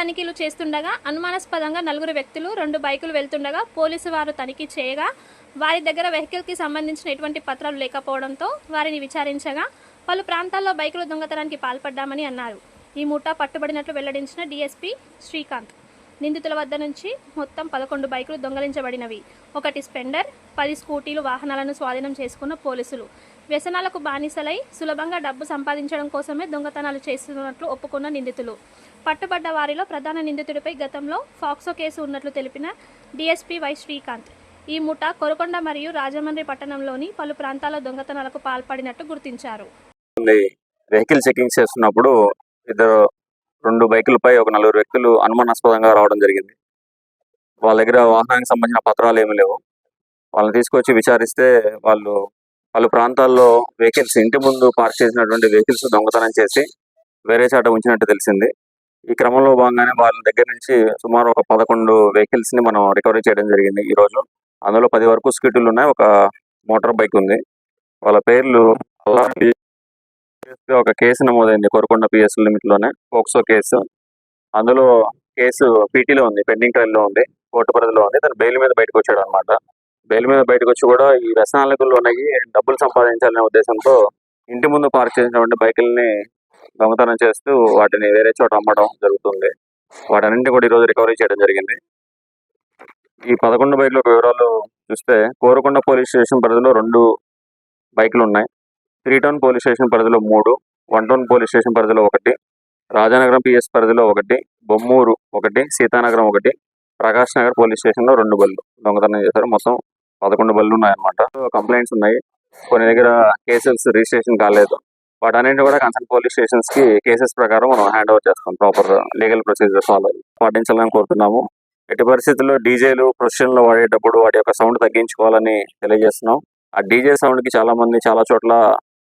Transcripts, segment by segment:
తనిఖీలు చేస్తుండగా అనుమానాస్పదంగా 4 వ్యక్తులు 2 బైకులు వెళ్తుండగా పోలీసు వారు తనిఖీ చేయగా వారి దగ్గర వెహికల్కి సంబంధించిన ఎటువంటి పత్రాలు లేకపోవడంతో వారిని విచారించగా పలు ప్రాంతాల్లో బైకుల దొంగతనానికి పాల్పడ్డామని అన్నారు. ఈ ముఠా పట్టుబడినట్లు వెల్లడించిన డీఎస్పీ శ్రీకాంత్. నిందితుల వద్ద నుంచి మొత్తం 11 బైకులు దొంగలించబడినవి. 1 స్పెండర్, 10 స్కూటీలు వాహనాలను స్వాధీనం చేసుకున్న పోలీసులు వ్యసనాలకు బానిసలై సులభంగా డబ్బు సంపాదించడం కోసమే దొంగతనాలు చేస్తున్నట్లు ఒప్పుకున్న నిందితులు. పట్టుబడ్డ వారిలో ప్రధాన నిందితుడిపై గతంలో ఫాక్సో కేసు ఉన్నట్లు తెలిపిన డీఎస్పీ వై శ్రీకాంత్, ఈ ముఠా కొరకొండ మరియు రాజమండ్రి పట్టణంలోని పలు ప్రాంతాల దొంగతనాలకు పాల్పడినట్టు గుర్తించారు. వెహికల్ చెకింగ్ చేస్తున్నప్పుడు 2 బైకులపై ఒక 4 వ్యక్తులు అనుమానాస్పదంగా రావడం జరిగింది. వాళ్ళ దగ్గర వాహనానికి సంబంధించిన పత్రాలు ఏమీ లేవు. వాళ్ళని తీసుకొచ్చి విచారిస్తే వాళ్ళు పలు ప్రాంతాల్లో వెహికల్స్ ఇంటి ముందు పార్క్ చేసినటువంటి వెహికల్స్ దొంగతనం చేసి వేరే చాట ఉంచినట్టు తెలిసింది. ఈ క్రమంలో భాగంగానే వాళ్ళ దగ్గర నుంచి సుమారు ఒక 11 వెహికల్స్ ని మనం రికవరీ చేయడం జరిగింది ఈరోజు. అందులో 10 వరకు స్కూటీలు ఉన్నాయి, ఒక మోటార్ బైక్ ఉంది. వాళ్ళ పేర్లు ఒక కేసు నమోదైంది కొరకొండ పిఎస్ లిమిట్ లోనే, పోక్సో కేసు. అందులో కేసు పీటీలో ఉంది, పెండింగ్ ట్రయల్ లో ఉంది, కోర్టు పరిధిలో ఉంది. తను బెయిల్ మీద బయటకు వచ్చాడు అనమాట. బెయిల్ మీద బయటకు వచ్చి కూడా ఈ వ్యసనాలకు లోనయ్యి డబ్బులు సంపాదించాలనే ఉద్దేశంతో ఇంటి ముందు పార్క్ చేసినటువంటి బైకుల్ని దొంగతనం చేస్తూ వాటిని వేరే చోట అమ్మడం జరుగుతుంది. వాటన్నింటినీ కూడా ఈరోజు రికవరీ చేయడం జరిగింది. ఈ 11 బైకుల వివరాలు చూస్తే కోరకొండ పోలీస్ స్టేషన్ పరిధిలో 2 బైకులు ఉన్నాయి, 3 టౌన్ పోలీస్ స్టేషన్ పరిధిలో 3, 1 టౌన్ పోలీస్ స్టేషన్ పరిధిలో 1, రాజానగరం పిఎస్ పరిధిలో 1, బొమ్మూరు 1, సీతానగరం 1, ప్రకాష్ నగర్ పోలీస్ స్టేషన్ లో 2 బళ్ళు దొంగతనం చేశారు. మొత్తం 11 బళ్ళు ఉన్నాయన్నమాట. కంప్లైంట్స్ ఉన్నాయి, కొన్ని దగ్గర కేసెస్ రిజిస్ట్రేషన్ కాలేదు. వాటన్నింటి కూడా కన్సర్న్ పోలీస్ స్టేషన్స్ కి కేసెస్ ప్రకారం మనం హ్యాండ్ ఓవర్ చేస్తాం. ప్రాపర్ లీగల్ ప్రొసీజర్ ఫాలో పాటించాలని కోరుతున్నాము. ఎట్టి పరిస్థితుల్లో డీజేలు ప్రొఫెషన్ లో వాడేటప్పుడు వాటి యొక్క సౌండ్ తగ్గించుకోవాలని తెలియజేస్తున్నాం. ఆ డీజే సౌండ్ కి చాలా మంది చాలా చోట్ల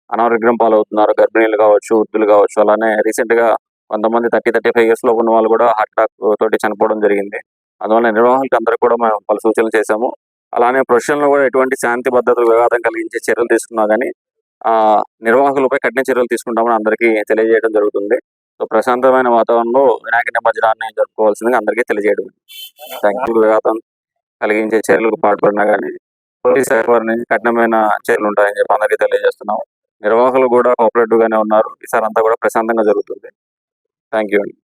అనారోగ్యం పాలవుతున్నారు. గర్భిణీలు కావచ్చు, వృద్ధులు కావచ్చు. అలానే రీసెంట్ గా కొంతమంది 30-35 ఇయర్స్ లో ఉన్న వాళ్ళు కూడా హార్ట్ అటాక్ తోటి చనిపోవడం జరిగింది. అందువల్ల నిర్వాహకులకు అందరికీ కూడా మేము పలు సూచనలు చేశాము. అలానే ప్రొఫెషన్ లో కూడా ఎటువంటి శాంతి భద్రతలు వివాదం కలిగించే చర్యలు తీసుకున్నా కానీ నిర్వాహకులపై కఠిన చర్యలు తీసుకుంటామని అందరికీ తెలియజేయడం జరుగుతుంది. సో ప్రశాంతమైన వాతావరణంలో వినాయక నిమజ్జనాన్ని జరుపుకోవాల్సిందిగా అందరికీ తెలియజేయడం. వివాదం కలిగించే చర్యలకు పాల్పడినా కానీ పోలీస్ శాఖ వారి నుంచి కఠినమైన చర్యలు ఉంటాయని చెప్పి అందరికీ తెలియజేస్తున్నాం. నిర్వాహకులు కూడా కోఆపరేటివ్ గానే ఉన్నారు. ఈసారి అంతా కూడా ప్రశాంతంగా జరుగుతుంది. థ్యాంక్ యూ అండి.